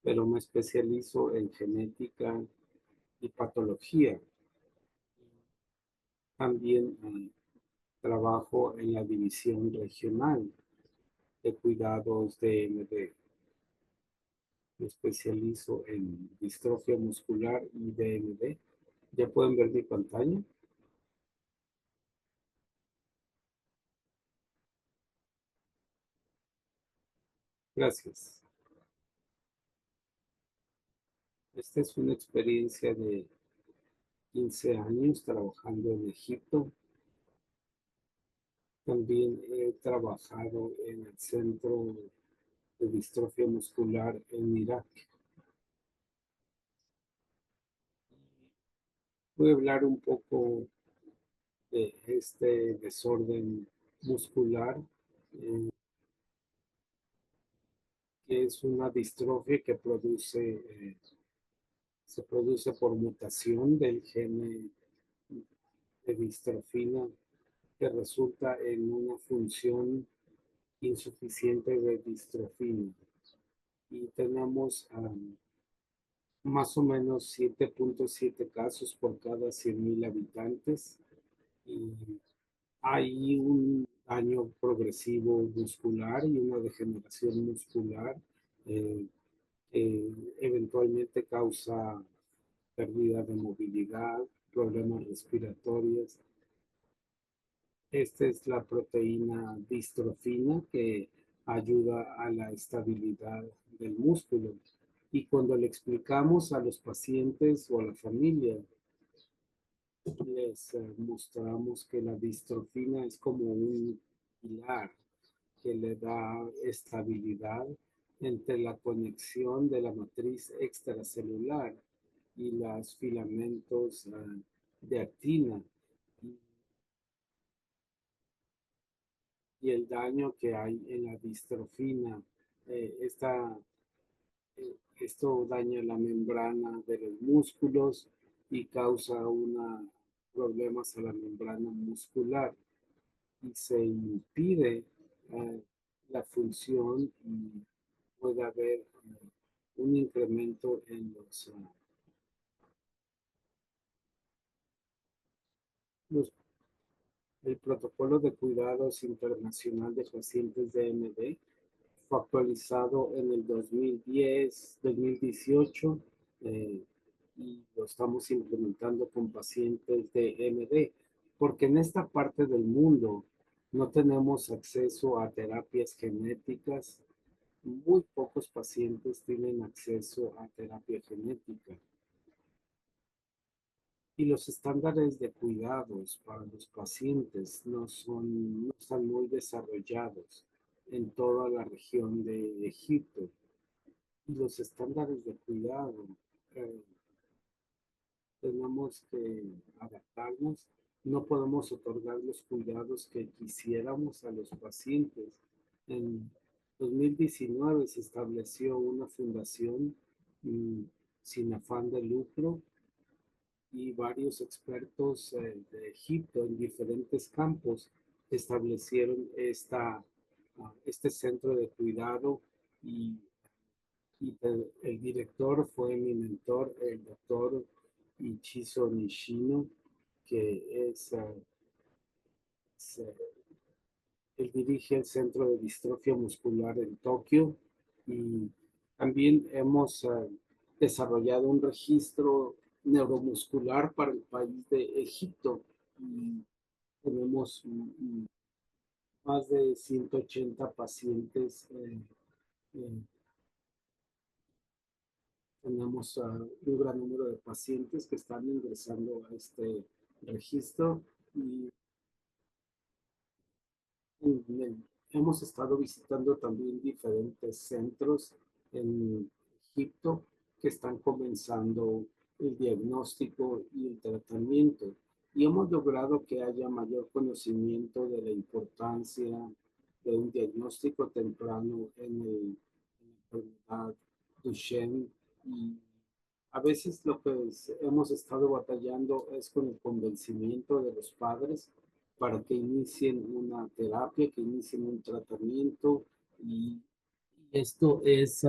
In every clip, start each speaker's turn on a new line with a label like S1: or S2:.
S1: pero me especializo en genética y patología. También trabajo en la división regional de cuidados de DMD. Me especializo en distrofia muscular y DMD. ¿Ya pueden ver mi pantalla? Gracias. Esta es una experiencia de 15 años trabajando en Egipto. También he trabajado en el centro de distrofia muscular en Irak. Voy a hablar un poco de este desorden muscular, eh, que es una distrofia que se produce por mutación del gen de distrofina que resulta en una función insuficiente de distrofina. Y tenemos más o menos 7.7 casos por cada 100,000 habitantes. Y hay un daño progresivo muscular y una degeneración muscular eh, que eventualmente causa pérdida de movilidad, problemas respiratorios. Esta es la proteína distrofina que ayuda a la estabilidad del músculo. Y cuando le explicamos a los pacientes o a la familia, les mostramos que la distrofina es como un pilar que le da estabilidad entre la conexión de la matriz extracelular y los filamentos de actina y el daño que hay en la distrofina. Esto daña la membrana de los músculos y causa problemas a la membrana muscular y se impide eh, la función y puede haber un incremento en los el protocolo de cuidados internacional de pacientes de MD fue actualizado en el 2010, 2018 eh, y lo estamos implementando con pacientes de MD, porque en esta parte del mundo no tenemos acceso a terapias genéticas. Muy pocos pacientes tienen acceso a terapia genética. Y los estándares de cuidados para los pacientes no están muy desarrollados en toda la región de Egipto. Y los estándares de cuidado, eh, tenemos que adaptarnos. No podemos otorgar los cuidados que quisiéramos a los pacientes. En 2019 se estableció una fundación mm, sin afán de lucro y varios expertos de Egipto en diferentes campos establecieron este centro de cuidado y, el director fue mi mentor, el doctor Ichizo Nishino, que él dirige el Centro de Distrofia Muscular en Tokio y también hemos desarrollado un registro neuromuscular para el país de Egipto y tenemos más de 180 pacientes. Eh, Tenemos un gran número de pacientes que están ingresando a este registro y hemos estado visitando también diferentes centros en Egipto que están comenzando el diagnóstico y el tratamiento. Y hemos logrado que haya mayor conocimiento de la importancia de un diagnóstico temprano en la enfermedad Duchenne. Y a veces lo que hemos estado batallando es con el convencimiento de los padres para que inicien una terapia, que inicien un tratamiento y esto es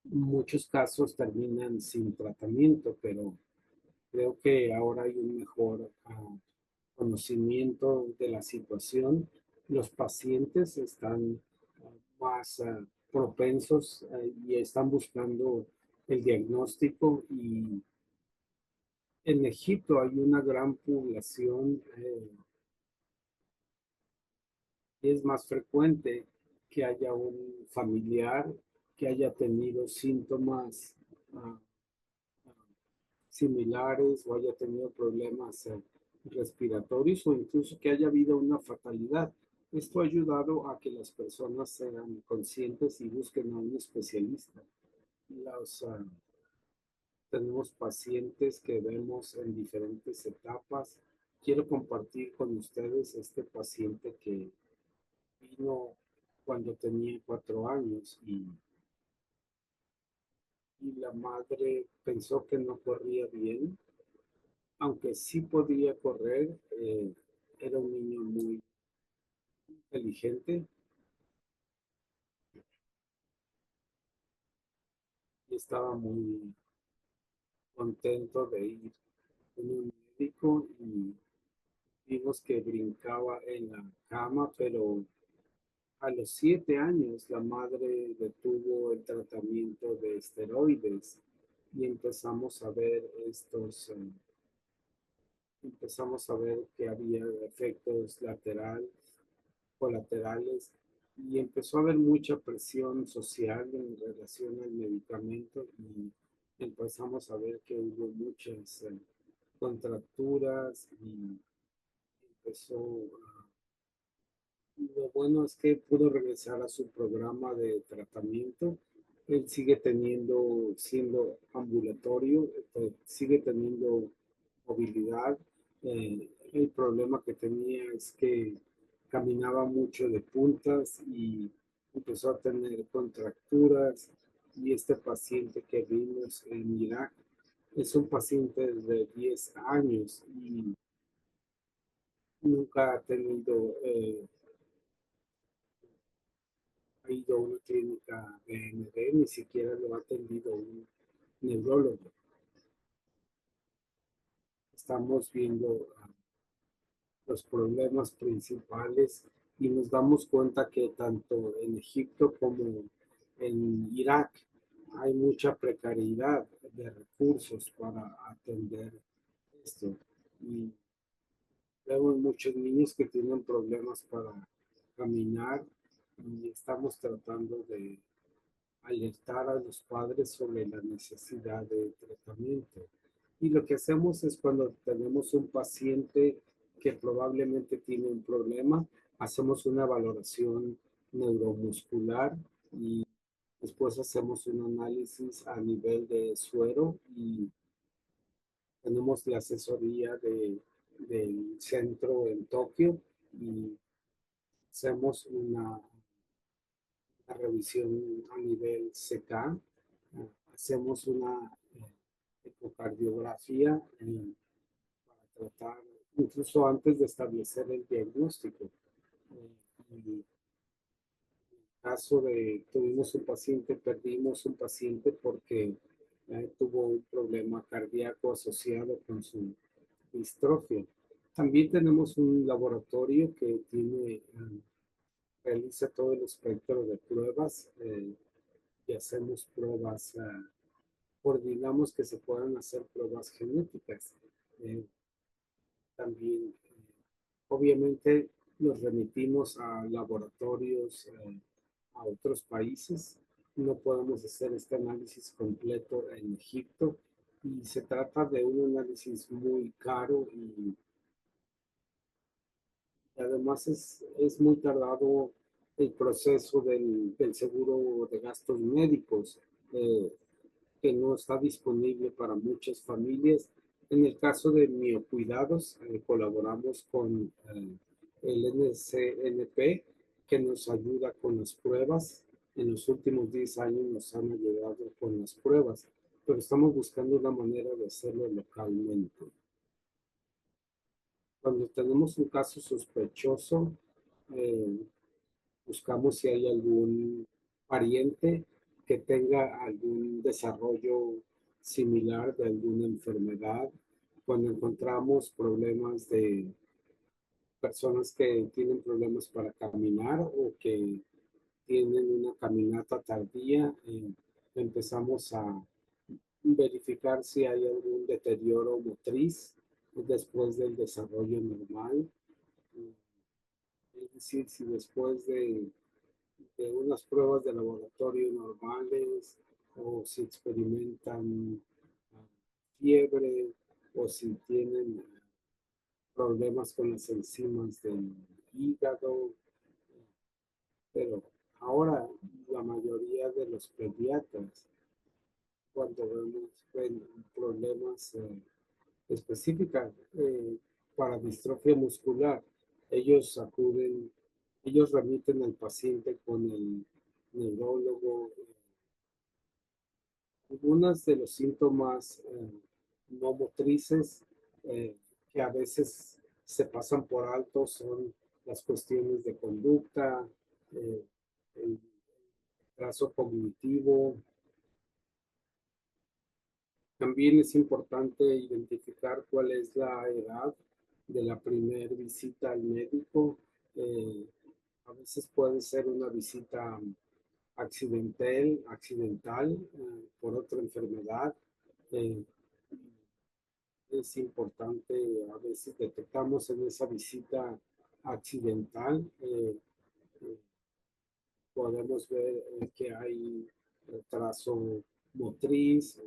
S1: muchos casos terminan sin tratamiento, pero creo que ahora hay un mejor conocimiento de la situación. Los pacientes están más propensos y están buscando el diagnóstico y en Egipto hay una gran población y es más frecuente que haya un familiar que haya tenido síntomas ah, similares o haya tenido problemas respiratorios o incluso que haya habido una fatalidad. Esto ha ayudado a que las personas sean conscientes y busquen a un especialista. Los, tenemos pacientes que vemos en diferentes etapas. Quiero compartir con ustedes este paciente que vino cuando tenía 4 años y la madre pensó que no corría bien, aunque sí podía correr, era un niño muy inteligente y estaba muy contento de ir con un médico y vimos que brincaba en la cama, pero a los 7 años la madre detuvo el tratamiento de esteroides y empezamos a ver que había efectos colaterales y empezó a haber mucha presión social en relación al medicamento y empezamos a ver que hubo muchas contracturas y empezó lo bueno es que pudo regresar a su programa de tratamiento. Él sigue siendo ambulatorio, sigue teniendo movilidad. El problema que tenía es que caminaba mucho de puntas y empezó a tener contracturas. Y este paciente que vimos en Irak es un paciente de 10 años y nunca ha ido a una clínica de ND, ni siquiera lo ha atendido un neurólogo. Estamos viendo los problemas principales y nos damos cuenta que tanto en Egipto como en Irak hay mucha precariedad de recursos para atender esto. Y vemos muchos niños que tienen problemas para caminar y estamos tratando de alertar a los padres sobre la necesidad de tratamiento. Y lo que hacemos es cuando tenemos un paciente que probablemente tiene un problema, hacemos una valoración neuromuscular y después hacemos un análisis a nivel de suero y tenemos la asesoría del centro en Tokio y hacemos una revisión a nivel CK, hacemos una ecocardiografía para tratar, incluso antes de establecer el diagnóstico. Y en caso de, tuvimos un paciente, perdimos un paciente porque tuvo un problema cardíaco asociado con su distrofia. También tenemos un laboratorio que realiza todo el espectro de pruebas y hacemos pruebas, coordinamos que se puedan hacer pruebas genéticas. También, obviamente, los remitimos a laboratorios a otros países. No podemos hacer este análisis completo en Egipto y se trata de un análisis muy caro y además es muy tardado el proceso del seguro de gastos médicos. Eh, que no está disponible para muchas familias. En el caso de Miocuidados, colaboramos con el NCNP, que nos ayuda con las pruebas. En los últimos 10 años nos han ayudado con las pruebas, pero estamos buscando una manera de hacerlo localmente. Cuando tenemos un caso sospechoso, eh, buscamos si hay algún pariente que tenga algún desarrollo similar de alguna enfermedad. Cuando encontramos problemas de personas que tienen problemas para caminar o que tienen una caminata tardía, empezamos a verificar si hay algún deterioro motriz después del desarrollo normal. Es decir, si después de unas pruebas de laboratorio normales o si experimentan fiebre o si tienen problemas con las enzimas del hígado. Pero ahora la mayoría de los pediatras, cuando ven problemas específicos para distrofia muscular, ellos acuden, ellos remiten al paciente con el neurólogo. Algunos de los síntomas no motrices que a veces se pasan por alto son las cuestiones de conducta, eh, el trazo cognitivo. También es importante identificar cuál es la edad de la primera visita al médico. Eh, a veces puede ser una visita accidental por otra enfermedad. Eh, es importante, a veces detectamos en esa visita accidental, eh, podemos ver que hay retraso motriz,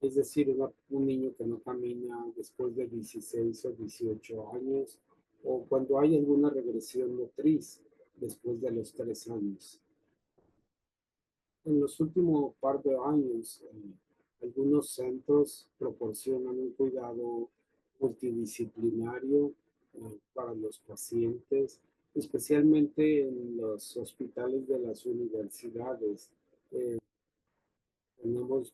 S1: es decir, un niño que no camina después de 16 o 18 años, o cuando hay alguna regresión motriz después de los 3 años. En los últimos par de años, algunos centros proporcionan un cuidado multidisciplinario para los pacientes, especialmente en los hospitales de las universidades. Eh, Tenemos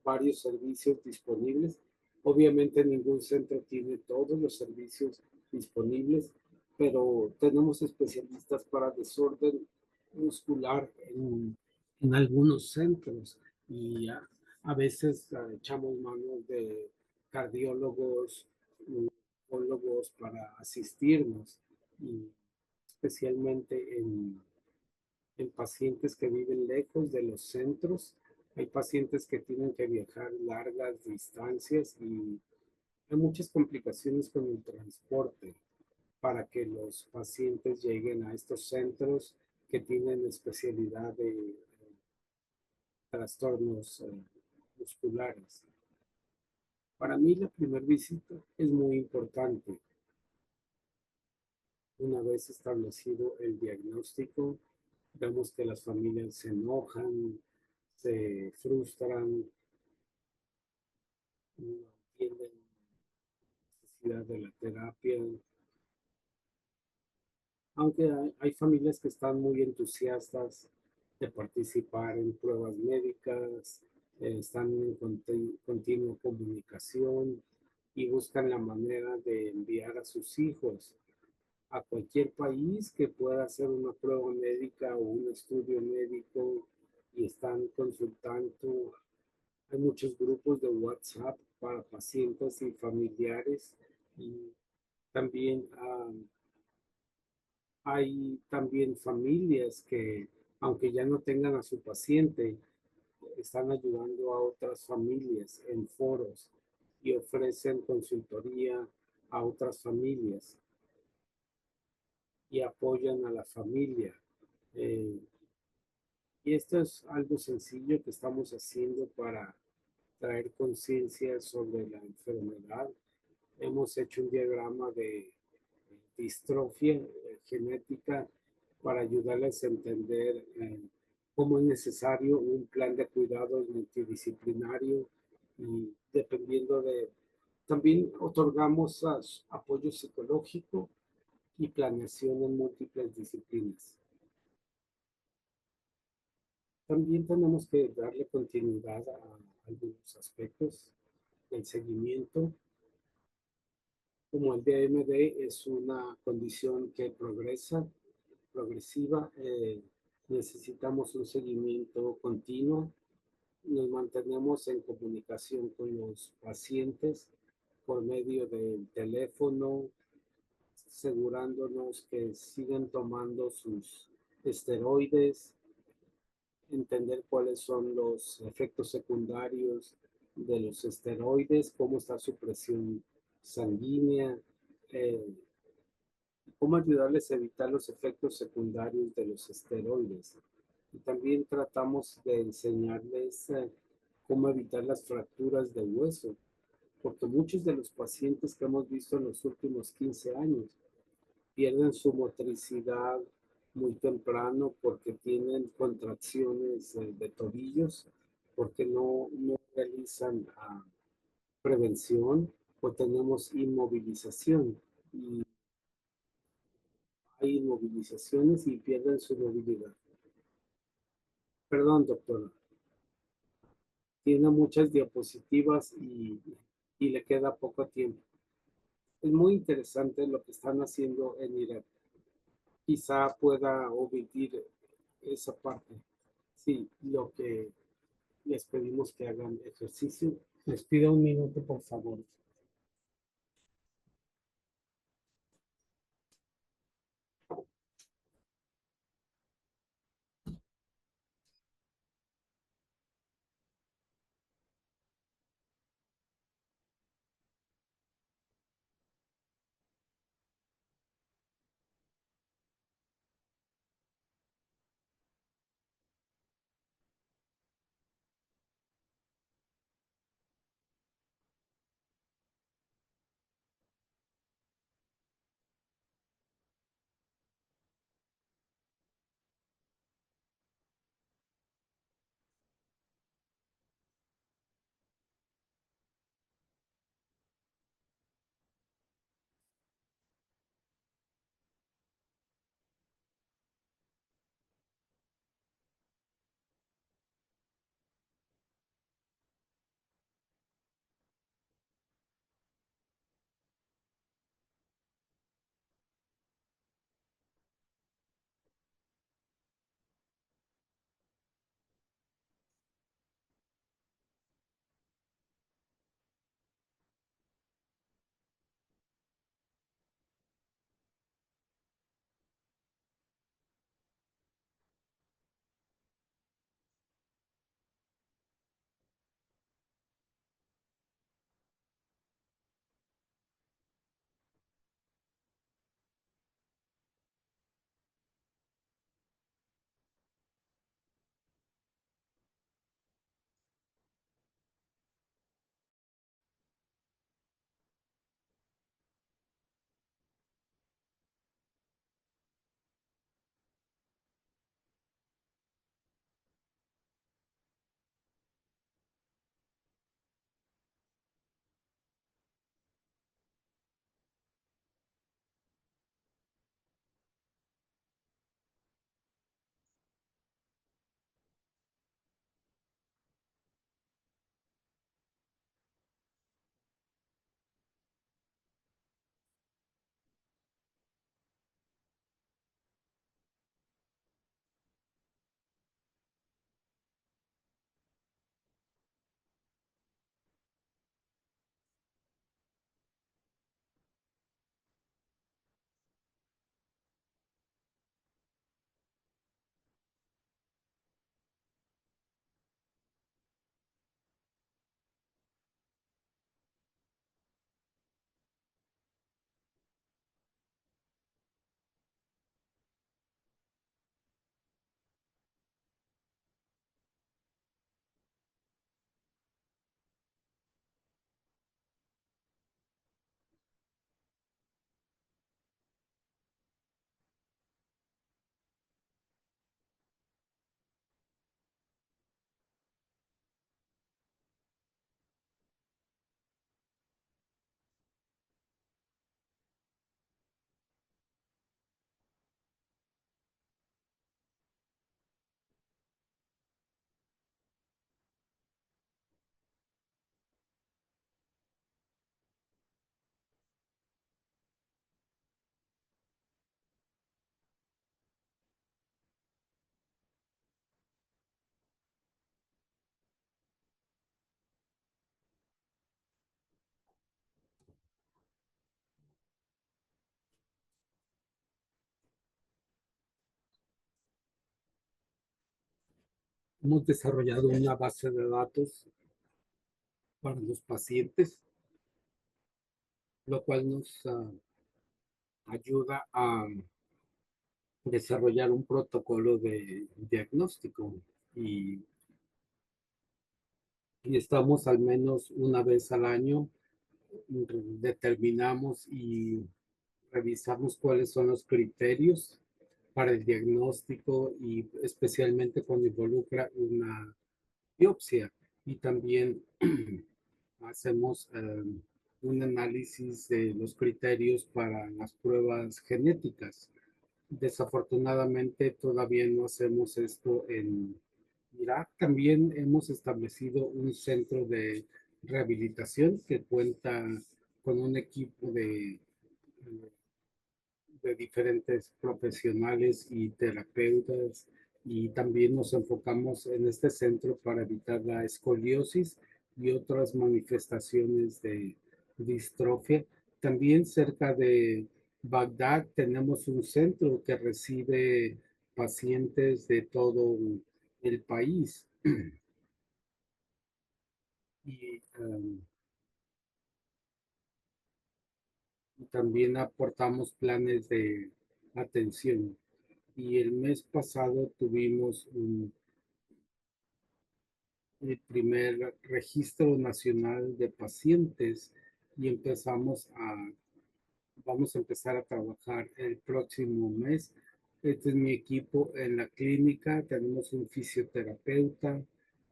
S1: varios servicios disponibles. Obviamente ningún centro tiene todos los servicios disponibles, pero tenemos especialistas para desorden muscular en algunos centros y a veces echamos manos de cardiólogos, neurólogos para asistirnos, y especialmente en pacientes que viven lejos de los centros. Hay pacientes que tienen que viajar largas distancias y hay muchas complicaciones con el transporte para que los pacientes lleguen a estos centros que tienen especialidad de trastornos musculares. Para mí la primera visita es muy importante. Una vez establecido el diagnóstico, vemos que las familias se enojan, se frustran, no entienden la necesidad de la terapia, aunque hay familias que están muy entusiastas de participar en pruebas médicas, están en continua comunicación y buscan la manera de enviar a sus hijos a cualquier país que pueda hacer una prueba médica o un estudio médico y están consultando. Hay muchos grupos de WhatsApp para pacientes y familiares y también hay también familias que, aunque ya no tengan a su paciente, están ayudando a otras familias en foros y ofrecen consultoría a otras familias y apoyan a la familia. Eh, y esto es algo sencillo que estamos haciendo para traer conciencia sobre la enfermedad. Hemos hecho un diagrama de distrofia genética para ayudarles a entender cómo es necesario un plan de cuidados multidisciplinario y dependiendo de... También otorgamos apoyo psicológico y planeación en múltiples disciplinas. También tenemos que darle continuidad a algunos aspectos del seguimiento, como el DMD es una condición que progresiva. Necesitamos un seguimiento continuo. Nos mantenemos en comunicación con los pacientes por medio del teléfono, asegurándonos que siguen tomando sus esteroides, entender cuáles son los efectos secundarios de los esteroides, cómo está su presión sanguínea, eh, cómo ayudarles a evitar los efectos secundarios de los esteroides. Y también tratamos de enseñarles cómo evitar las fracturas de hueso, porque muchos de los pacientes que hemos visto en los últimos 15 años pierden su motricidad muy temprano porque tienen contracciones de tobillos, porque no realizan prevención o tenemos inmovilización. Y hay inmovilizaciones y pierden su movilidad. Perdón, doctora, tiene muchas diapositivas y le queda poco tiempo. Es muy interesante lo que están haciendo en Irak. Quizá pueda omitir esa parte. Sí, lo que les pedimos que hagan ejercicio. Les pido un minuto, por favor. hemos desarrollado una base de datos para los pacientes, lo cual nos ayuda a desarrollar un protocolo de diagnóstico y, y estamos al menos una vez al año, determinamos y revisamos cuáles son los criterios para el diagnóstico y especialmente cuando involucra una biopsia y también hacemos un análisis de los criterios para las pruebas genéticas. Desafortunadamente todavía no hacemos esto en Irak. También hemos establecido un centro de rehabilitación que cuenta con un equipo de diferentes profesionales y terapeutas y también nos enfocamos en este centro para evitar la escoliosis y otras manifestaciones de distrofia. También cerca de Bagdad tenemos un centro que recibe pacientes de todo el país y también aportamos planes de atención. Y el mes pasado tuvimos el primer registro nacional de pacientes y vamos a empezar a trabajar el próximo mes. Este es mi equipo en la clínica, tenemos un fisioterapeuta,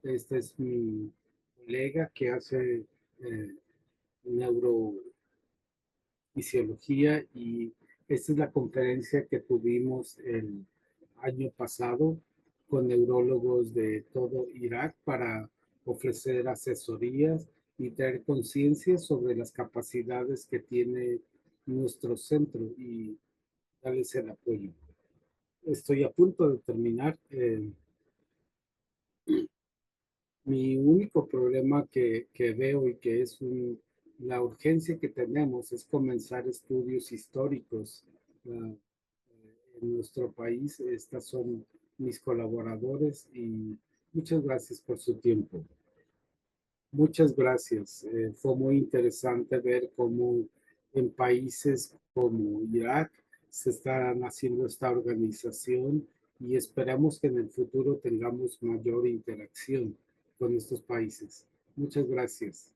S1: este es mi colega que hace neuro fisiología y esta es la conferencia que tuvimos el año pasado con neurólogos de todo Irak para ofrecer asesorías y traer conciencia sobre las capacidades que tiene nuestro centro y darles el apoyo. Estoy a punto de terminar. Mi único problema que veo y que es la urgencia que tenemos es comenzar estudios históricos en nuestro país. Estas son mis colaboradores y muchas gracias por su tiempo. Muchas gracias. Fue muy interesante ver cómo en países como Irak se está haciendo esta organización y esperamos que en el futuro tengamos mayor interacción con estos países. Muchas gracias.